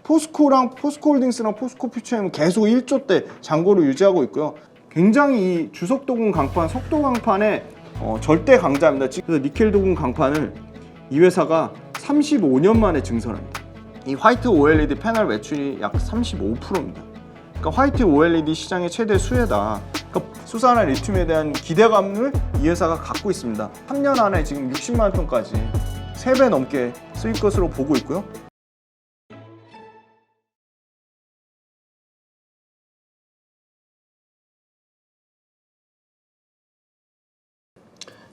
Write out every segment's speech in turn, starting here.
포스코랑 포스코홀딩스랑 포스코퓨처엠은 계속 1조대 잔고를 유지하고 있고요. 굉장히 이 주석도금 강판, 속도 강판의 절대 강자입니다. 그래서 니켈 도금 강판을 이 회사가 35년 만에 증설합니다. 이 화이트 OLED 패널 매출이 약 35%입니다. 그러니까 화이트 OLED 시장의 최대 수혜다. 그러니까 수산화 리튬에 대한 기대감을 이 회사가 갖고 있습니다. 3년 안에 지금 60만 톤까지 3배 넘게 쓰일 것으로 보고 있고요.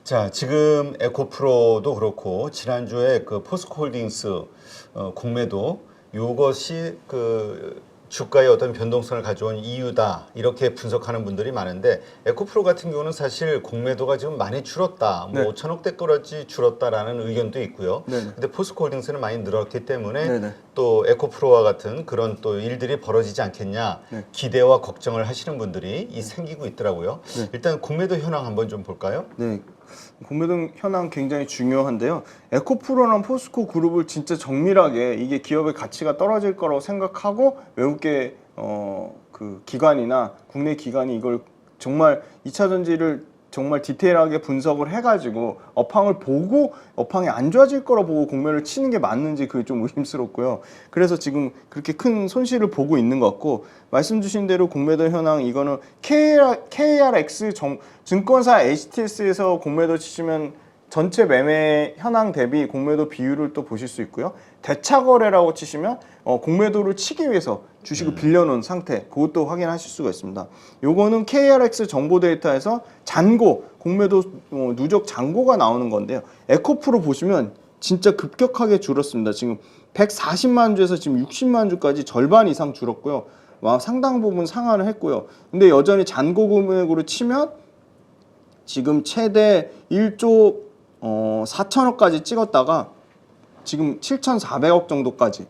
자, 지금 에코프로도 그렇고 지난주에 그 포스코홀딩스 공매도 요것이 그 주가의 어떤 변동성을 가져온 이유다 이렇게 분석하는 분들이 많은데 에코프로 같은 경우는 사실 공매도가 지금 많이 줄었다, 뭐 네. 5천억대까지 줄었다라는 의견도 있고요. 네네. 근데 포스코홀딩스는 많이 늘었기 때문에 네네. 또 에코프로와 같은 그런 또 일들이 벌어지지 않겠냐 네. 기대와 걱정을 하시는 분들이 생기고 있더라고요. 네. 일단 공매도 현황 한번 좀 볼까요? 네, 공매도 현황 굉장히 중요한데요. 에코프로랑 포스코 그룹을 진짜 정밀하게 이게 기업의 가치가 떨어질 거라고 생각하고 외국계 그 기관이나 국내 기관이 이걸 정말 2차 전지를 정말 디테일하게 분석을 해가지고 업황을 보고 업황이 안 좋아질 거라 보고 공매를 치는 게 맞는지 그게 좀 의심스럽고요. 그래서 지금 그렇게 큰 손실을 보고 있는 것 같고, 말씀 주신 대로 공매도 현황 이거는 KRX 증권사 HTS에서 공매도 치시면 전체 매매 현황 대비 공매도 비율을 또 보실 수 있고요. 대차 거래라고 치시면 공매도를 치기 위해서 주식을 빌려놓은 상태, 그것도 확인하실 수가 있습니다. 요거는 KRX 정보 데이터에서 잔고, 공매도 누적 잔고가 나오는 건데요. 에코프로 보시면 진짜 급격하게 줄었습니다. 지금 140만 주에서 지금 60만 주까지 절반 이상 줄었고요. 상당 부분 상한을 했고요. 근데 여전히 잔고 금액으로 치면 지금 최대 1조 4천억까지 찍었다가 지금 7,400억 정도까지.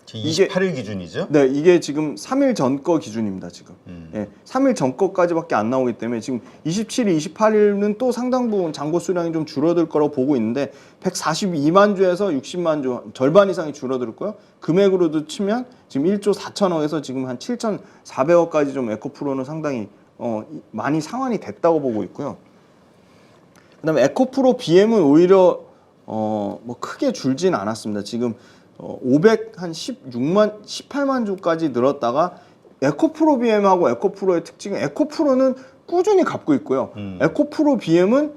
28일 기준이죠? 네, 이게 지금 3일 전 거 기준입니다, 지금. 예, 3일 전 거까지밖에 안 나오기 때문에 지금 27일, 28일은 또 상당 부분 잔고 수량이 좀 줄어들 거라고 보고 있는데 142만 주에서 60만 주, 절반 이상이 줄어들었고요. 금액으로도 치면 지금 1조 4천억에서 지금 한 7,400억까지 좀 에코프로는 상당히 많이 상환이 됐다고 보고 있고요. 그다음에 에코프로 BM은 오히려 뭐 크게 줄진 않았습니다. 지금 516만 18만 주까지 늘었다가 에코프로 BM하고 에코프로의 특징은 에코프로는 꾸준히 갚고 있고요. 에코프로 BM은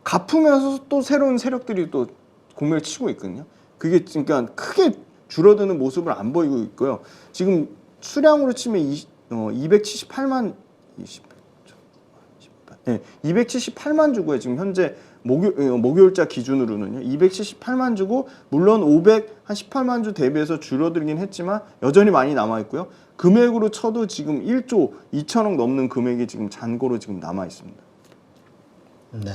갚으면서 또 새로운 세력들이 또 공매를 치고 있거든요. 그게 그러니까 크게 줄어드는 모습을 안 보이고 있고요. 지금 수량으로 치면 278만 278만 주고요. 지금 현재 목요일자 기준으로는요. 278만 주고 물론 518만 주 대비해서 줄어들긴 했지만 여전히 많이 남아 있고요. 금액으로 쳐도 지금 1조 2천억 넘는 금액이 지금 잔고로 지금 남아 있습니다. 네.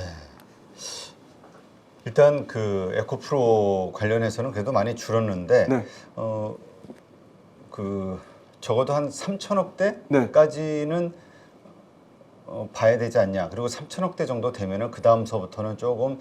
일단 그 에코프로 관련해서는 그래도 많이 줄었는데 네. 그 적어도 한 3천억대까지는 봐야 되지 않냐. 그리고 3천억대 정도 되면은 그 다음서부터는 조금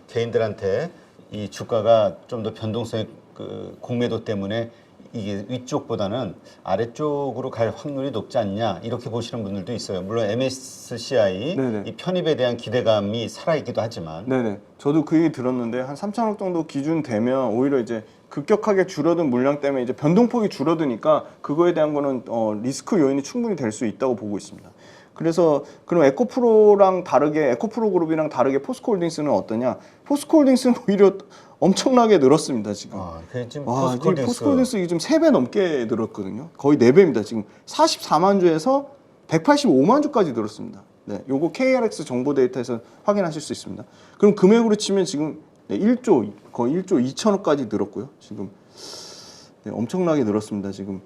개인들한테 이 주가가 좀 더 변동성의 그 공매도 때문에 이게 위쪽보다는 아래쪽으로 갈 확률이 높지 않냐 이렇게 보시는 분들도 있어요. 물론 MSCI 네네. 이 편입에 대한 기대감이 살아있기도 하지만. 네네. 저도 그 얘기 들었는데 한 3천억 정도 기준 되면 오히려 이제 급격하게 줄어든 물량 때문에 이제 변동폭이 줄어드니까 그거에 대한 거는 리스크 요인이 충분히 될 수 있다고 보고 있습니다. 그래서 그럼 에코프로랑 다르게 에코프로 그룹이랑 다르게 포스코홀딩스는 어떠냐? 포스코홀딩스는 오히려 엄청나게 늘었습니다 지금. 지금 포스코홀딩스 이게 지금 3배 넘게 늘었거든요. 거의 4배입니다. 지금 44만 주에서 185만 주까지 늘었습니다. 네, 요거 KRX 정보 데이터에서 확인하실 수 있습니다. 그럼 금액으로 치면 지금 1조 거의 1조 2천억까지 늘었고요. 지금 엄청나게 늘었습니다. 지금.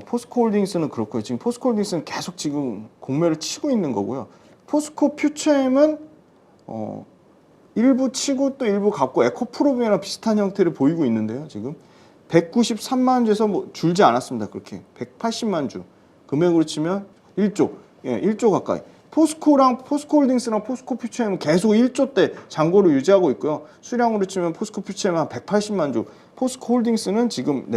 포스코홀딩스는 그렇고요. 지금 포스코홀딩스는 계속 지금 공매를 치고 있는 거고요. 포스코퓨처엠은 일부 치고 또 일부 갚고 에코프로비랑 비슷한 형태를 보이고 있는데요. 지금 193만 주에서 뭐 줄지 않았습니다. 그렇게 180만 주 금액으로 치면 1조, 1조 가까이 포스코랑 포스코홀딩스랑 포스코퓨처엠은 계속 1조대 잔고를 유지하고 있고요. 수량으로 치면 포스코퓨처엠은 한 180만 주, 포스코홀딩스는 지금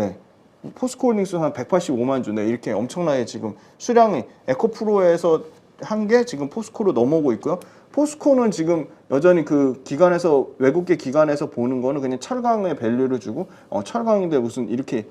포스코홀딩스는 한 185만 주, 이렇게 엄청나게 지금 수량이 에코프로에서 한 게 지금 포스코로 넘어오고 있고요. 포스코는 지금 여전히 그 기관에서 외국계 기관에서 보는 거는 그냥 철강의 밸류를 주고 철강인데 무슨 이렇게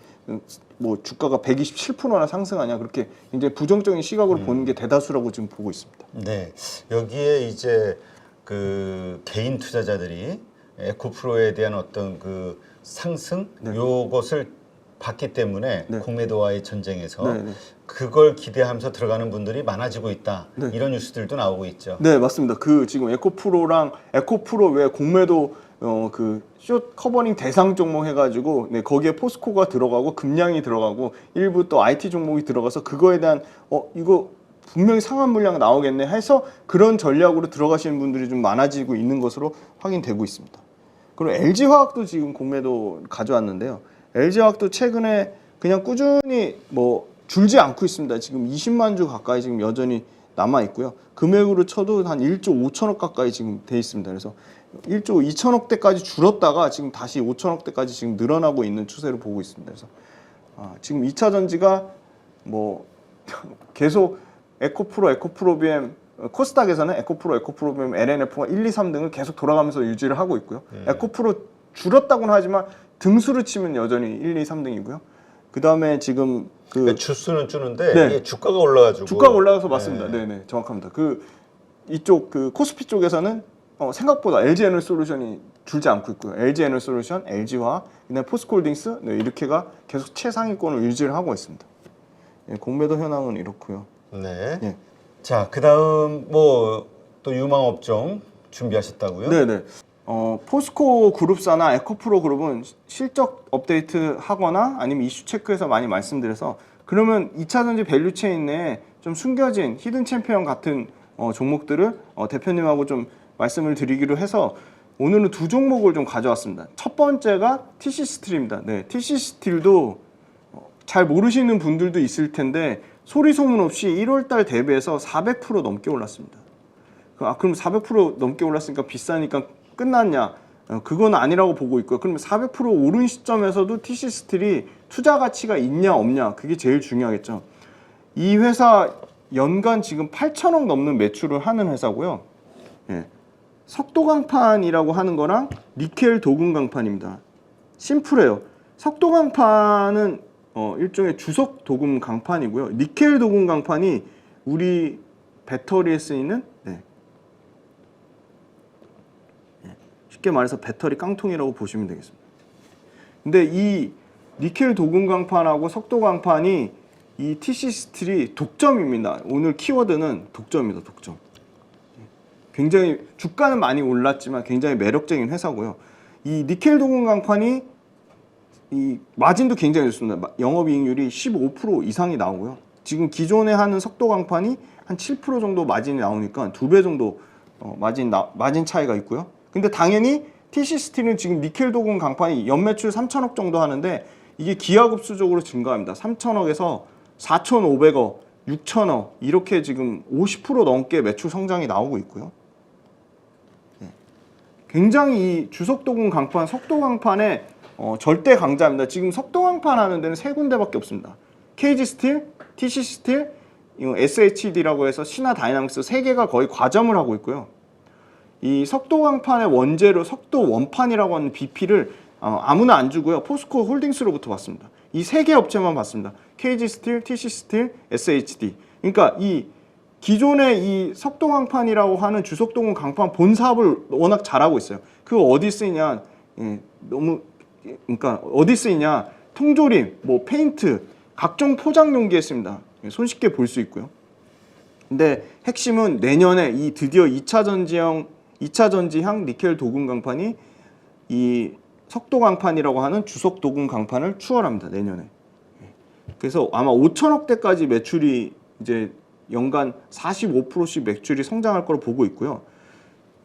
뭐 주가가 127%나 상승하냐 그렇게 굉장히 부정적인 시각으로 보는 게 대다수라고 지금 보고 있습니다. 네, 여기에 이제 그 개인 투자자들이 에코프로에 대한 어떤 그 상승 요것을 봤기 때문에 공매도와의 전쟁에서 그걸 기대하면서 들어가는 분들이 많아지고 있다. 이런 뉴스들도 나오고 있죠. 네, 맞습니다. 그 지금 에코프로랑 에코프로 외 공매도 그 숏 커버링 대상 종목 해가지고 거기에 포스코가 들어가고 금량이 들어가고 일부 또 IT 종목이 들어가서 그거에 대한 이거 분명히 상한 물량 나오겠네 해서 그런 전략으로 들어가시는 분들이 좀 많아지고 있는 것으로 확인되고 있습니다. 그리고 LG화학도 지금 공매도 가져왔는데요. LG화학도 최근에 그냥 꾸준히 뭐 줄지 않고 있습니다. 지금 20만 주 가까이 지금 여전히 남아 있고요. 금액으로 쳐도 한 1조 5천억 가까이 지금 돼 있습니다. 그래서 1조 2천억대까지 줄었다가 지금 다시 5천억대까지 지금 늘어나고 있는 추세를 보고 있습니다. 그래서 지금 2차 전지가 뭐 계속 에코프로 코스닥에서는 에코프로 BM, LNF가 1, 2, 3등을 계속 돌아가면서 유지를 하고 있고요. 에코프로 줄었다고는 하지만 등수를 치면 여전히 1, 2, 3등이고요. 그 다음에 지금 주수는 주는데 이게 주가가 올라가지고 주가가 올라가서 맞습니다. 네네 정확합니다. 이쪽 코스피 쪽에서는 생각보다 LG에너솔루션이 줄지 않고 있고요. LG에너솔루션, LG화학, 그다음에 포스코홀딩스 이렇게가 계속 최상위권을 유지를 하고 있습니다. 공매도 현황은 이렇고요. 네. 예. 자, 그다음 뭐 또 유망 업종 준비하셨다고요? 네네. 포스코 그룹사나 에코프로 그룹은 실적 업데이트 하거나 아니면 이슈 체크해서 많이 말씀드려서 그러면 2차 전지 밸류체인 내에 좀 숨겨진 히든 챔피언 같은 종목들을 대표님하고 좀 말씀을 드리기로 해서 오늘은 두 종목을 좀 가져왔습니다. 첫 번째가 TC스틸입니다. TC스틸도 잘 모르시는 분들도 있을 텐데 소리 소문 없이 1월달 대비해서 400% 넘게 올랐습니다. 그럼 400% 넘게 올랐으니까 비싸니까 끝났냐? 그건 아니라고 보고 있고요. 그러면 400% 오른 시점에서도 TC스틸이 투자 가치가 있냐 없냐 그게 제일 중요하겠죠. 이 회사 연간 지금 8천억 넘는 매출을 하는 회사고요. 석도강판이라고 하는 거랑 니켈 도금 강판입니다. 심플해요. 석도강판은 일종의 주석 도금 강판이고요. 니켈 도금 강판이 우리 배터리에 쓰이는 쉽게 말해서 배터리 깡통이라고 보시면 되겠습니다. 근데 이 니켈 도금 강판하고 석도 강판이 이 TC스틸이 독점입니다. 오늘 키워드는 독점입니다. 독점. 굉장히 주가는 많이 올랐지만 굉장히 매력적인 회사고요. 이 니켈 도금 강판이 이 마진도 굉장히 좋습니다. 영업이익률이 15% 이상이 나오고요. 지금 기존에 하는 석도 강판이 한 7% 정도 마진이 나오니까 2배 정도 마진 차이가 있고요. 근데 당연히 TC스틸은 지금 니켈 도금 강판이 연매출 3천억 정도 하는데 이게 기하급수적으로 증가합니다. 3천억에서 4,500억, 6천억 이렇게 지금 50% 넘게 매출 성장이 나오고 있고요. 굉장히 이 주석도금 강판, 석도 강판의 절대 강자입니다. 지금 석도 강판 하는 데는 세 군데밖에 없습니다. KG스틸, TC스틸, SHD라고 해서 신화다이나믹스 세 개가 거의 과점을 하고 있고요. 이 석도 강판의 원재료 석도 원판이라고 하는 BP를 아무나 안 주고요. 포스코 홀딩스로부터 받습니다. 이 세 개 업체만 받습니다. KG스틸, TC스틸, SHD. 그러니까 이 기존의 이 석도 강판이라고 하는 주석도금 강판 본 사업을 워낙 잘하고 있어요. 그거 어디 쓰이냐? 그러니까 어디 쓰이냐? 통조림, 뭐 페인트, 각종 포장 용기에 씁니다. 손쉽게 볼 수 있고요. 근데 핵심은 내년에 이 드디어 2차 전지향 니켈 도금 강판이 이 석도 강판이라고 하는 주석 도금 강판을 추월합니다. 내년에. 그래서 아마 5천억대까지 매출이 이제 연간 45%씩 매출이 성장할 거로 보고 있고요.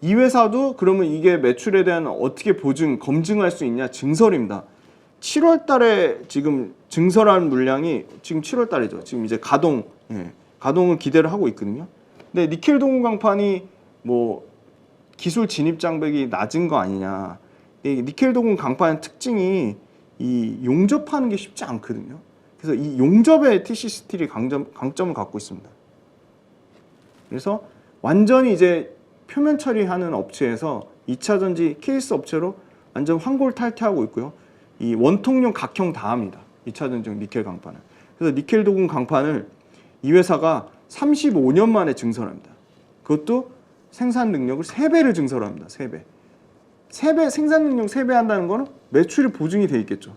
이 회사도 그러면 이게 매출에 대한 어떻게 검증할 수 있냐? 증설입니다. 7월 달에 지금 증설한 물량이 지금 7월 달이죠. 지금 이제 가동을 기대를 하고 있거든요. 근데 니켈 동굴 강판이 뭐 기술 진입 장벽이 낮은 거 아니냐. 이 니켈 동굴 강판의 특징이 이 용접하는 게 쉽지 않거든요. 그래서 이 용접에 TC 스틸이 강점을 갖고 있습니다. 그래서 완전히 이제 표면 처리하는 업체에서 2차 전지 케이스 업체로 완전 환골탈퇴하고 있고요. 이 원통용 각형 다 합니다. 2차 전지용 니켈 강판을. 그래서 니켈 도금 강판을 이 회사가 35년 만에 증설합니다. 그것도 생산 능력을 3배를 증설합니다. 3배. 3배 생산 능력 3배 한다는 거는 매출이 보증이 돼 있겠죠.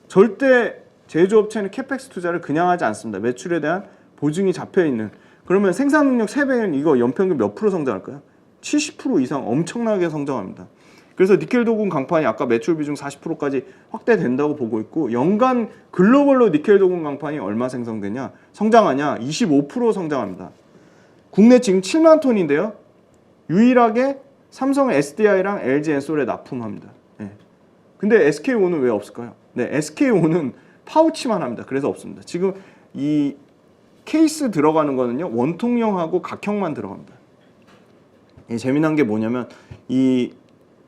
절대 제조업체는 캐펙스 투자를 그냥 하지 않습니다. 매출에 대한 보증이 잡혀 있는. 그러면 생산 능력 3배는 이거 연평균 몇 프로 성장할까요? 70% 이상 엄청나게 성장합니다. 그래서 니켈 도금 강판이 아까 매출 비중 40%까지 확대된다고 보고 있고, 연간 글로벌로 니켈 도금 강판이 얼마 성장하냐? 25% 성장합니다. 국내 지금 7만 톤인데요. 유일하게 삼성 SDI랑 LG 엔솔에 납품합니다. 네. 근데 SK온은 왜 없을까요? 네, SK온은 파우치만 합니다. 그래서 없습니다. 지금 이 케이스 들어가는 거는요, 원통형하고 각형만 들어갑니다. 재미난 게 뭐냐면, 이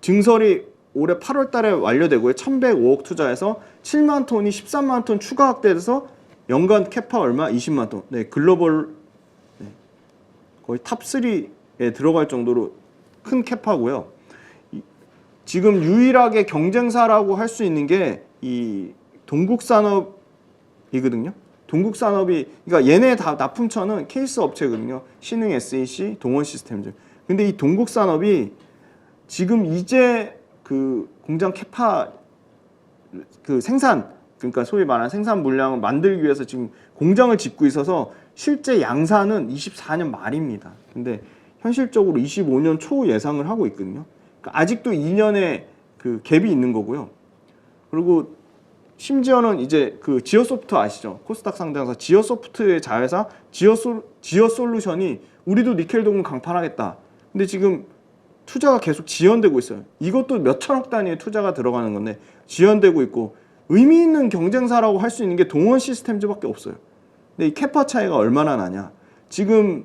증설이 올해 8월 달에 완료되고요. 1105억 투자해서 7만 톤이 13만 톤 추가 확대돼서 연간 캐파 얼마? 20만 톤. 네, 글로벌 거의 탑3에 들어갈 정도로 큰 캐파고요. 지금 유일하게 경쟁사라고 할 수 있는 게 이 동국산업이거든요. 동국산업이, 그러니까 얘네 다 납품처는 케이스 업체거든요. 신흥 SAC, 동원시스템즈. 근데 이 동국산업이 지금 이제 그 공장 캐파 그 생산, 그러니까 소위 말하는 생산 물량을 만들기 위해서 지금 공장을 짓고 있어서 실제 양산은 24년 말입니다. 근데 현실적으로 25년 초 예상을 하고 있거든요. 그러니까 아직도 2년의 그 갭이 있는 거고요. 그리고 심지어는 이제 그 지어소프트 아시죠? 코스닥 상장사 지어소프트의 자회사 지어솔루션이 우리도 니켈 도금 강판하겠다. 근데 지금 투자가 계속 지연되고 있어요. 이것도 몇 천억 단위의 투자가 들어가는 건데 지연되고 있고, 의미 있는 경쟁사라고 할 수 있는 게 동원 시스템즈밖에 없어요. 근데 이 캐파 차이가 얼마나 나냐? 지금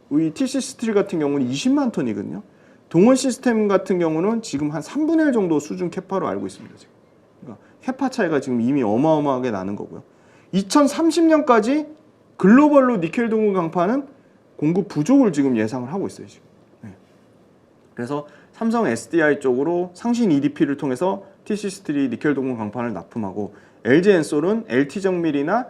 우리 TC 스틸 같은 경우는 20만 톤이거든요. 동원 시스템 같은 경우는 지금 한 3분의 1 정도 수준 캐파로 알고 있습니다. 지금. 그러니까 캐파 차이가 지금 이미 어마어마하게 나는 거고요. 2030년까지 글로벌로 니켈 동굴 강판은 공급 부족을 지금 예상을 하고 있어요. 지금. 네. 그래서 삼성 SDI 쪽으로 상신 EDP를 통해서 TC 스틸이 니켈 동굴 강판을 납품하고, LG 엔솔은 LT 정밀이나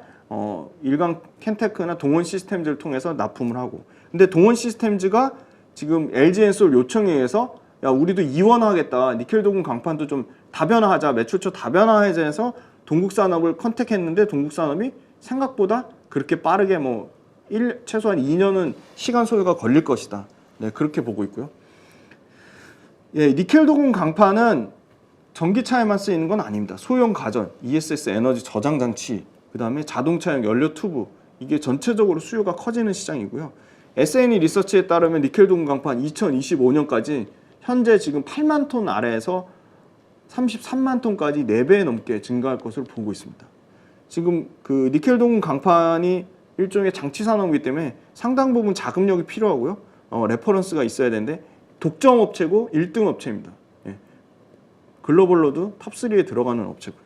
일강 켄테크나 동원 시스템즈를 통해서 납품을 하고, 근데 동원 시스템즈가 지금 LG 엔솔 요청에 의해서 야, 우리도 이원화하겠다, 니켈 도금 강판도 좀 다변화하자, 매출처 다변화해서 동국산업을 컨택했는데 동국산업이 생각보다 그렇게 빠르게 최소한 2년은 시간 소요가 걸릴 것이다. 네, 그렇게 보고 있고요. 예, 니켈 도금 강판은 전기차에만 쓰이는 건 아닙니다. 소형 가전, ESS 에너지 저장 장치, 그 다음에 자동차용 연료 튜브, 이게 전체적으로 수요가 커지는 시장이고요. S&E 리서치에 따르면 니켈 도금 강판 2025년까지 현재 지금 8만 톤 아래에서 33만 톤까지 4배 넘게 증가할 것으로 보고 있습니다. 지금 그 니켈 도금 강판이 일종의 장치 산업이기 때문에 상당 부분 자금력이 필요하고요. 레퍼런스가 있어야 되는데 독점 업체고 1등 업체입니다. 예. 글로벌로도 탑3에 들어가는 업체고요.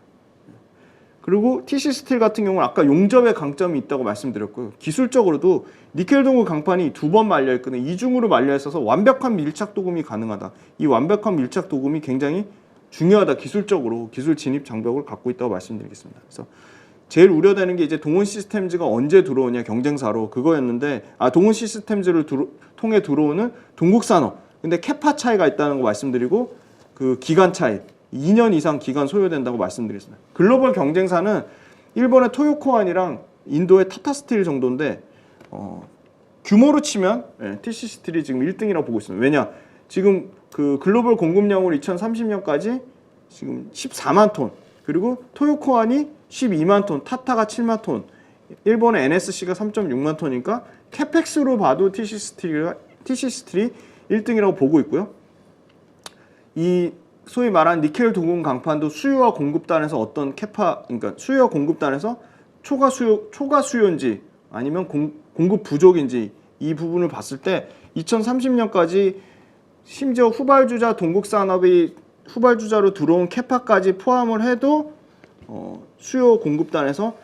그리고 TC 스틸 같은 경우는 아까 용접에 강점이 있다고 말씀드렸고요. 기술적으로도 니켈 동굴 강판이 2번 말려 있거든요. 이중으로 말려 있어서 완벽한 밀착 도금이 가능하다. 이 완벽한 밀착 도금이 굉장히 중요하다. 기술적으로 기술 진입 장벽을 갖고 있다고 말씀드리겠습니다. 그래서 제일 우려되는 게 이제 동원 시스템즈가 언제 들어오냐, 경쟁사로, 그거였는데, 동원 시스템즈를 통해 들어오는 동국산업. 근데 캐파 차이가 있다는 거 말씀드리고, 그 기간 차이, 2년 이상 기간 소요된다고 말씀드렸습니다. 글로벌 경쟁사는 일본의 토요코안이랑 인도의 타타스틸 정도인데, 규모로 치면 TC 스틸이 지금 1등이라고 보고 있습니다. 왜냐? 지금 그 글로벌 공급량으로 2030년까지 지금 14만 톤, 그리고 토요코안이 12만 톤, 타타가 7만 톤, 일본의 NSC가 3.6만 톤이니까 캐펙스로 봐도 TC 스틸이 1등이라고 보고 있고요. 이 소위 말하는 니켈 도금 강판도 수요와 공급단에서 어떤 캐파, 그러니까 수요와 공급단에서 초과 수요인지 아니면 공급 부족인지 이 부분을 봤을 때 2030년까지 심지어 후발주자 동국산업이 후발주자로 들어온 캐파까지 포함을 해도 수요 공급단에서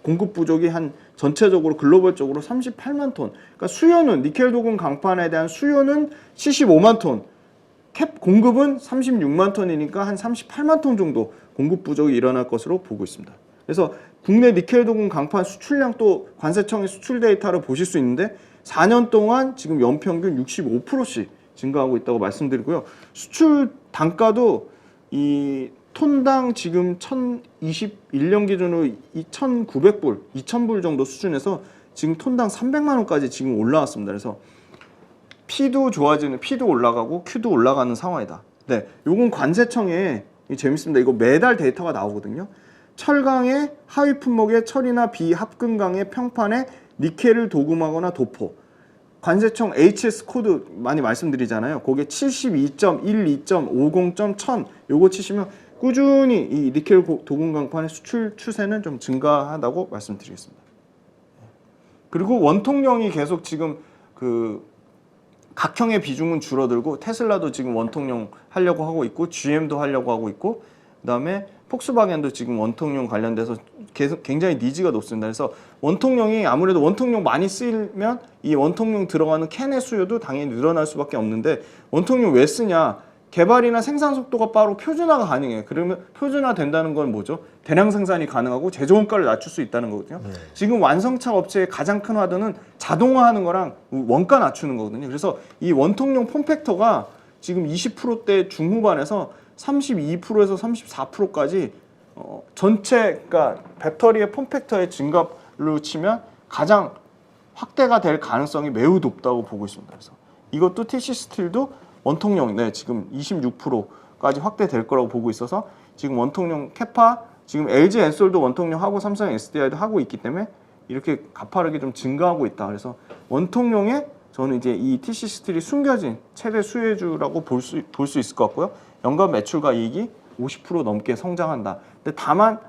공급 부족이 한 전체적으로 글로벌적으로 38만 톤. 그러니까 수요는 니켈 도금 강판에 대한 수요는 75만 톤. 캡 공급은 36만 톤이니까 한 38만 톤 정도 공급 부족이 일어날 것으로 보고 있습니다. 그래서 국내 니켈 도금 강판 수출량 또 관세청의 수출 데이터를 보실 수 있는데 4년 동안 지금 연평균 65%씩 증가하고 있다고 말씀드리고요. 수출 단가도 이 톤당 지금 2021년 기준으로 2,900불, 2,000불 정도 수준에서 지금 톤당 300만 원까지 지금 올라왔습니다. 그래서 P도 좋아지는, P도 올라가고 Q도 올라가는 상황이다. 네, 요건 관세청에 재밌습니다. 이거 매달 데이터가 나오거든요. 철강의 하위 품목의 철이나 비합금강의 평판에 니켈을 도금하거나 도포. 관세청 HS 코드 많이 말씀드리잖아요. 거기에 72.12.50.1000 요거 치시면 꾸준히 이 니켈 도금 강판의 수출 추세는 좀 증가한다고 말씀드리겠습니다. 그리고 원통령이 계속 지금 그 각형의 비중은 줄어들고 테슬라도 지금 원통령 하려고 하고 있고 GM도 하려고 하고 있고 그다음에 폭스바겐도 지금 원통령 관련돼서 계속 굉장히 니즈가 높습니다. 그래서 원통령이 아무래도 원통령 많이 쓰이면 이 원통령 들어가는 캔의 수요도 당연히 늘어날 수밖에 없는데 원통령 왜 쓰냐? 개발이나 생산 속도가 빠르고 표준화가 가능해요. 그러면 표준화 된다는 건 뭐죠? 대량 생산이 가능하고 제조 원가를 낮출 수 있다는 거거든요. 지금 완성차 업체의 가장 큰 화두는 자동화하는 거랑 원가 낮추는 거거든요. 그래서 이 원통령 폼팩터가 지금 20%대 중후반에서 32%에서 34%까지 전체 그러니까 배터리의 폼팩터의 증가로 치면 가장 확대가 될 가능성이 매우 높다고 보고 있습니다. 그래서 이것도 TC 스틸도 원통령 지금 26%까지 확대될 거라고 보고 있어서 지금 원통령 캐파 지금 LG 엔솔도 원통령 하고 삼성 SDI도 하고 있기 때문에 이렇게 가파르게 좀 증가하고 있다. 그래서 원통령에 저는 이제 이 TC 스틸이 숨겨진 최대 수혜주라고 볼 수 있을 것 같고요. 연간 매출과 이익이 50% 넘게 성장한다. 근데 다만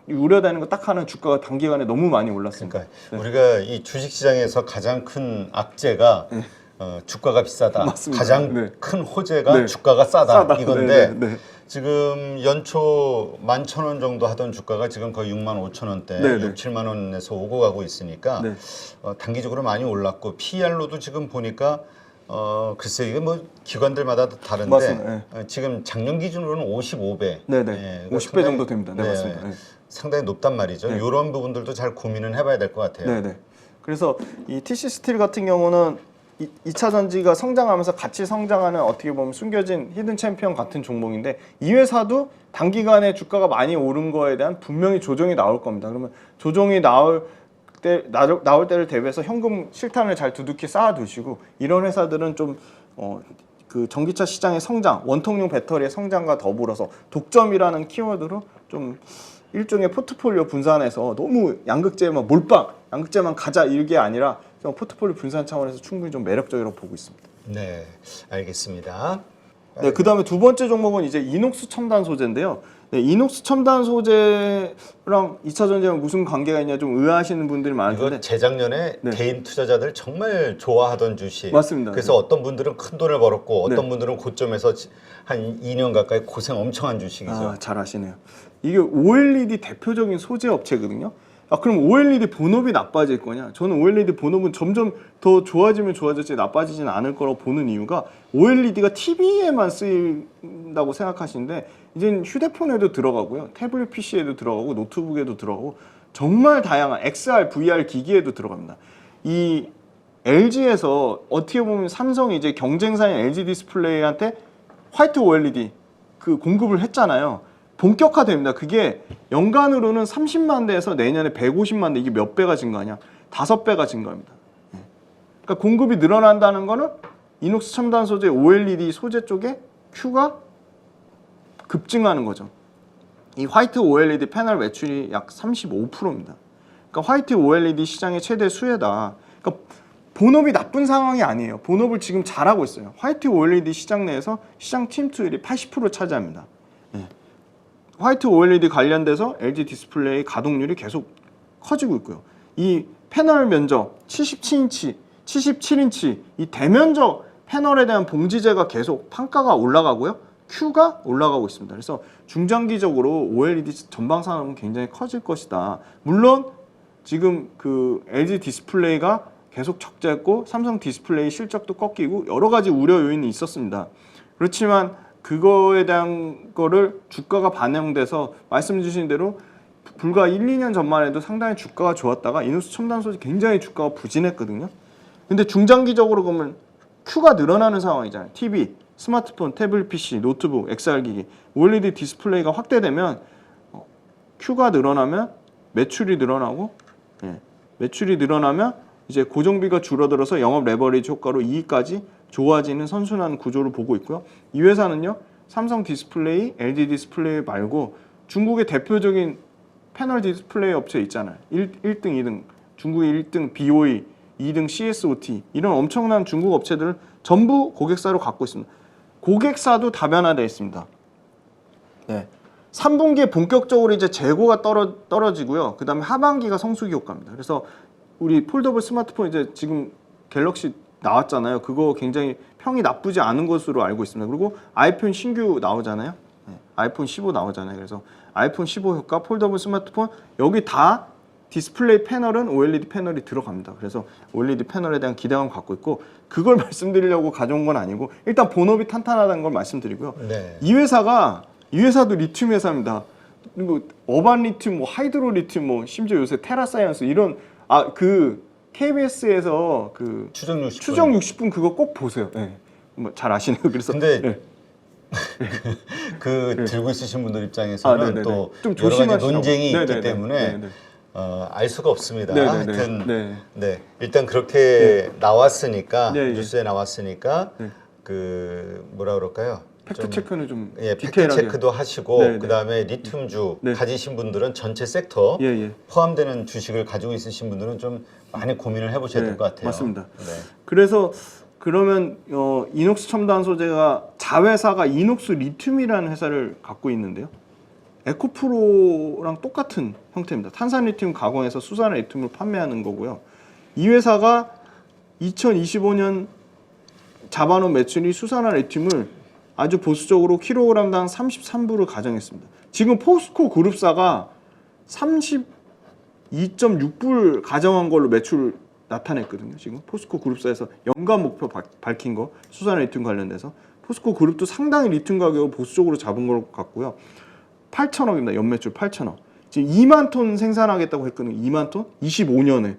우려되는 거 딱 하나 주가가 단기간에 너무 많이 올랐습니다. 그러니까 우리가 이 주식시장에서 가장 큰 악재가 주가가 비싸다. 맞습니다. 가장 큰 호재가 주가가 싸다. 이건데 지금 연초 11,000원 정도 하던 주가가 지금 거의 65,000원대, 6, 7만 원에서 오고 가고 있으니까 단기적으로 많이 올랐고 PR로도 지금 보니까 글쎄 이게 뭐 기관들마다 다른데 지금 작년 기준으로는 55배, 그러니까 50배 정도 됩니다. 맞습니다. 상당히 높단 말이죠. 이런 부분들도 잘 고민은 해봐야 될 것 같아요. 그래서 이 TC 스틸 같은 경우는 2차 전지가 성장하면서 같이 성장하는 어떻게 보면 숨겨진 히든 챔피언 같은 종목인데 이 회사도 단기간에 주가가 많이 오른 거에 대한 분명히 조정이 나올 겁니다. 그러면 조정이 나올 때를 대비해서 현금 실탄을 잘 두둑히 쌓아두시고 이런 회사들은 좀 그 전기차 시장의 성장, 원통용 배터리의 성장과 더불어서 독점이라는 키워드로 좀 일종의 포트폴리오 분산해서 너무 양극재만 몰빵, 양극재만 가자 이게 아니라 포트폴리오 분산 차원에서 충분히 좀 매력적이라고 보고 있습니다. 네, 알겠습니다. 네, 그 다음에 두 번째 종목은 이제 이녹스 첨단 소재인데요. 이녹스 첨단 소재랑 2차 전지랑 무슨 관계가 있냐 좀 의아하시는 분들이 많은데 이거 재작년에 개인 투자자들 정말 좋아하던 주식. 맞습니다. 그래서 어떤 분들은 큰 돈을 벌었고 어떤 분들은 고점에서 한 2년 가까이 고생 엄청 한 주식이죠. 잘 아시네요. 이게 OLED 대표적인 소재 업체거든요. 그럼 OLED 본업이 나빠질 거냐? 저는 OLED 본업은 점점 더 좋아지면 좋아졌지 나빠지진 않을 거라고 보는 이유가 OLED가 TV에만 쓰인다고 생각하시는데 이젠 휴대폰에도 들어가고요. 태블릿 PC에도 들어가고 노트북에도 들어가고 정말 다양한 XR, VR 기기에도 들어갑니다. 이 LG에서 어떻게 보면 삼성이 이제 경쟁사인 LG 디스플레이한테 화이트 OLED 그 공급을 했잖아요. 본격화됩니다. 그게 연간으로는 30만 대에서 내년에 150만 대 이게 몇 배가 증가하냐? 5배가 증가합니다. 그러니까 공급이 늘어난다는 거는 이녹스 첨단 소재 OLED 소재 쪽에 Q가 급증하는 거죠. 이 화이트 OLED 패널 매출이 약 35%입니다. 그러니까 화이트 OLED 시장의 최대 수혜다. 그러니까 본업이 나쁜 상황이 아니에요. 본업을 지금 잘하고 있어요. 화이트 OLED 시장 내에서 시장 침투율이 80% 차지합니다. 화이트 OLED 관련돼서 LG 디스플레이 가동률이 계속 커지고 있고요. 이 패널 면적 77인치 77인치 이 대면적 패널에 대한 봉지재가 계속 판가가 올라가고요. Q가 올라가고 있습니다. 그래서 중장기적으로 OLED 전방 산업은 굉장히 커질 것이다. 물론 지금 그 LG 디스플레이가 계속 적자했고 삼성 디스플레이 실적도 꺾이고 여러 가지 우려 요인이 있었습니다. 그렇지만 그거에 대한 거를 주가가 반영돼서 말씀 주신 대로 불과 1, 2년 전만 해도 상당히 주가가 좋았다가 이노스 첨단 소재 굉장히 주가가 부진했거든요. 근데 중장기적으로 보면 Q가 늘어나는 상황이잖아요. TV, 스마트폰, 태블릿 PC, 노트북, XR 기기, OLED 디스플레이가 확대되면 Q가 늘어나면 매출이 늘어나고 매출이 늘어나면 이제 고정비가 줄어들어서 영업 레버리지 효과로 이익까지 좋아지는 선순환 구조를 보고 있고요. 이 회사는요. 삼성 디스플레이, LG 디스플레이 말고 중국의 대표적인 패널 디스플레이 업체 있잖아요. 1등, 2등, 중국의 1등 BOE, 2등 CSOT 이런 엄청난 중국 업체들을 전부 고객사로 갖고 있습니다. 고객사도 다변화되어 있습니다. 네. 3분기에 본격적으로 이제 재고가 떨어지고요. 그 다음에 하반기가 성수기 효과입니다. 그래서 우리 폴더블 스마트폰 이제 지금 갤럭시 나왔잖아요. 그거 굉장히 평이 나쁘지 않은 것으로 알고 있습니다. 그리고 아이폰 신규 나오잖아요. 네. 아이폰 15 나오잖아요. 그래서 아이폰 15 효과, 폴더블 스마트폰 여기 다 디스플레이 패널은 OLED 패널이 들어갑니다. 그래서 OLED 패널에 대한 기대감 갖고 있고 그걸 말씀드리려고 가져온 건 아니고 일단 본업이 탄탄하다는 걸 말씀드리고요. 네. 이 회사도 리튬 회사입니다. 그리고 어반 리튬, 뭐 하이드로 리튬, 뭐 심지어 요새 테라사이언스 이런 그 KBS에서 그 추정 60분. 추정 60분 그거 꼭 보세요. 네. 뭐 잘 아시네요. 그래서 근데 네. 그 들고 있으신 분들 입장에서는 또 좀 여러 가지 조심하시라고. 논쟁이 있기 네네네. 때문에 네네. 알 수가 없습니다. 네네네. 하여튼 네. 일단 그렇게 나왔으니까 네, 뉴스에 나왔으니까 네. 그 뭐라 그럴까요? 팩트 체크는 좀 팩트 디테일하게. 체크도 하시고 네네. 그다음에 리튬주 네. 가지신 분들은 전체 섹터 예. 포함되는 주식을 가지고 있으신 분들은 좀 많이 고민을 해보셔야 될 것 같아요. 맞습니다. 네. 그래서 그러면 이녹스 첨단 소재가 자회사가 이녹스 리튬이라는 회사를 갖고 있는데요. 에코프로랑 똑같은 형태입니다. 탄산 리튬 가공해서 수산 리튬을 판매하는 거고요. 이 회사가 2025년 잡아놓은 매출이 수산화 리튬을 아주 보수적으로 킬로그램당 33불을 가정했습니다. 지금 포스코 그룹사가 32.6불 가정한 걸로 매출 나타냈거든요. 지금 포스코 그룹사에서 연간 목표 밝힌 거 수산화 리튬 관련돼서 포스코 그룹도 상당히 리튬 가격을 보수적으로 잡은 것 같고요. 8천억입니다. 연매출 8천억. 지금 2만 톤 생산하겠다고 했거든요. 2만 톤? 25년에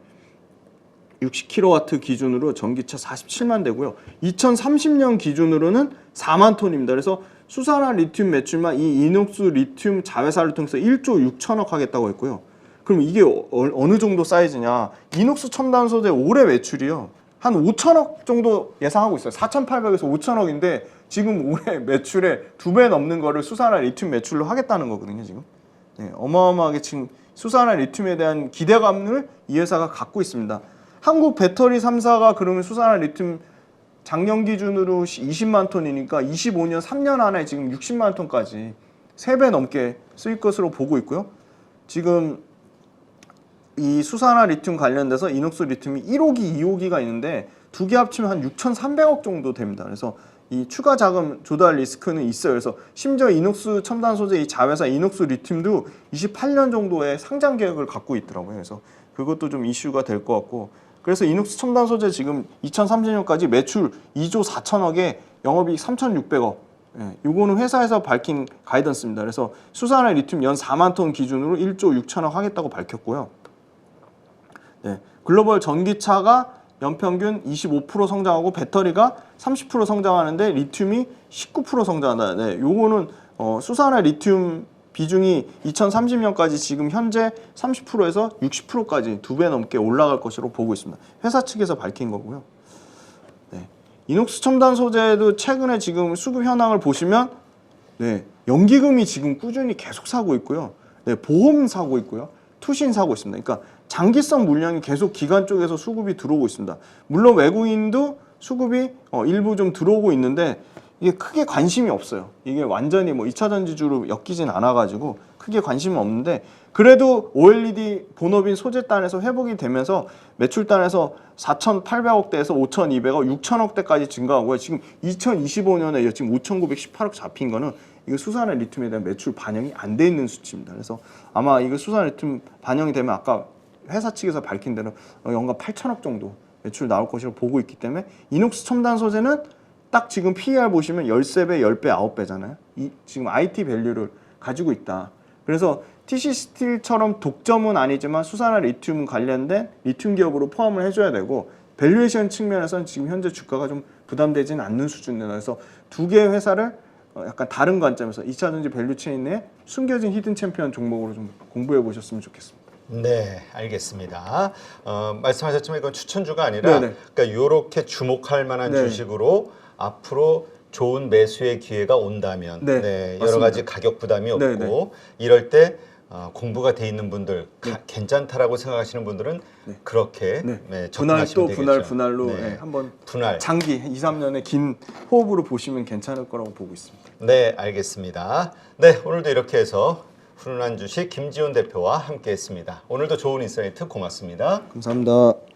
60kW 기준으로 전기차 47만 대고요. 2030년 기준으로는 4만 톤입니다. 그래서 수산화 리튬 매출만 이 이녹스 리튬 자회사를 통해서 1조 6천억 하겠다고 했고요. 그럼 이게 어느 정도 사이즈냐? 이녹스 첨단 소재 올해 매출이요. 한 5천억 정도 예상하고 있어요. 4,800에서 5천억인데 지금 올해 매출의 2배 넘는 거를 수산화 리튬 매출로 하겠다는 거거든요. 지금 네, 어마어마하게 지금 수산화 리튬에 대한 기대감을 이 회사가 갖고 있습니다. 한국 배터리 3사가 그러면 수산화 리튬 작년 기준으로 20만 톤이니까 25년 3년 안에 지금 60만 톤까지 3배 넘게 쓰일 것으로 보고 있고요. 지금 이 수산화 리튬 관련돼서 이녹스 리튬이 1호기, 2호기가 있는데 두 개 합치면 한 6,300억 정도 됩니다. 그래서 이 추가 자금 조달 리스크는 있어요. 그래서 심지어 이녹스 첨단 소재 이 자회사 이녹스 리튬도 28년 정도의 상장 계획을 갖고 있더라고요. 그래서 그것도 좀 이슈가 될 것 같고 그래서 이녹스 첨단 소재 지금 2030년까지 매출 2조 4천억에 영업이익 3,600억. 예, 요거는 회사에서 밝힌 가이던스입니다. 그래서 수산화 리튬 연 4만 톤 기준으로 1조 6천억 하겠다고 밝혔고요. 네, 글로벌 전기차가 연평균 25% 성장하고 배터리가 30% 성장하는데 리튬이 19% 성장한다. 네, 요거는 수산화 리튬 비중이 2030년까지 지금 현재 30%에서 60%까지 2배 넘게 올라갈 것으로 보고 있습니다. 회사 측에서 밝힌 거고요. 네, 이녹스 첨단 소재도 최근에 지금 수급 현황을 보시면 네, 연기금이 지금 꾸준히 계속 사고 있고요. 네, 보험 사고 있고요. 투신 사고 있습니다. 그러니까 장기성 물량이 계속 기관 쪽에서 수급이 들어오고 있습니다. 물론 외국인도 수급이 일부 좀 들어오고 있는데 이게 크게 관심이 없어요. 이게 완전히 뭐 2차 전지주로 엮이진 않아가지고 크게 관심은 없는데 그래도 OLED 본업인 소재단에서 회복이 되면서 매출단에서 4,800억대에서 5,200억, 6,000억대까지 증가하고요. 지금 2025년에 지금 5,918억 잡힌 거는 이거 수산화 리튬에 대한 매출 반영이 안 돼 있는 수치입니다. 그래서 아마 이거 수산화 리튬 반영이 되면 아까 회사 측에서 밝힌 대로 연간 8,000억 정도 매출 나올 것이라고 보고 있기 때문에 이녹스 첨단 소재는 딱 지금 PER 보시면 13배, 10배, 9배잖아요. 지금 IT 밸류를 가지고 있다. 그래서 TC 스틸처럼 독점은 아니지만 수산화 리튬 관련된 리튬 기업으로 포함을 해줘야 되고 밸류에이션 측면에서는 지금 현재 주가가 좀 부담되지는 않는 수준이다. 그래서 두 개의 회사를 약간 다른 관점에서 2차전지 밸류체인 내에 숨겨진 히든 챔피언 종목으로 좀 공부해 보셨으면 좋겠습니다. 네, 알겠습니다. 말씀하셨지만 이건 추천주가 아니라 그러니까 이렇게 주목할 만한 주식으로 앞으로 좋은 매수의 기회가 온다면 여러 가지 가격 부담이 없고 이럴 때 공부가 돼 있는 분들 괜찮다라고 생각하시는 분들은 그렇게 접근하시면 되겠죠. 분할로 한번 장기 2, 3년의 긴 호흡으로 보시면 괜찮을 거라고 보고 있습니다. 네, 알겠습니다. 네, 오늘도 이렇게 해서 훈훈한 주식 김지훈 대표와 함께했습니다. 오늘도 좋은 인사이트 고맙습니다. 감사합니다.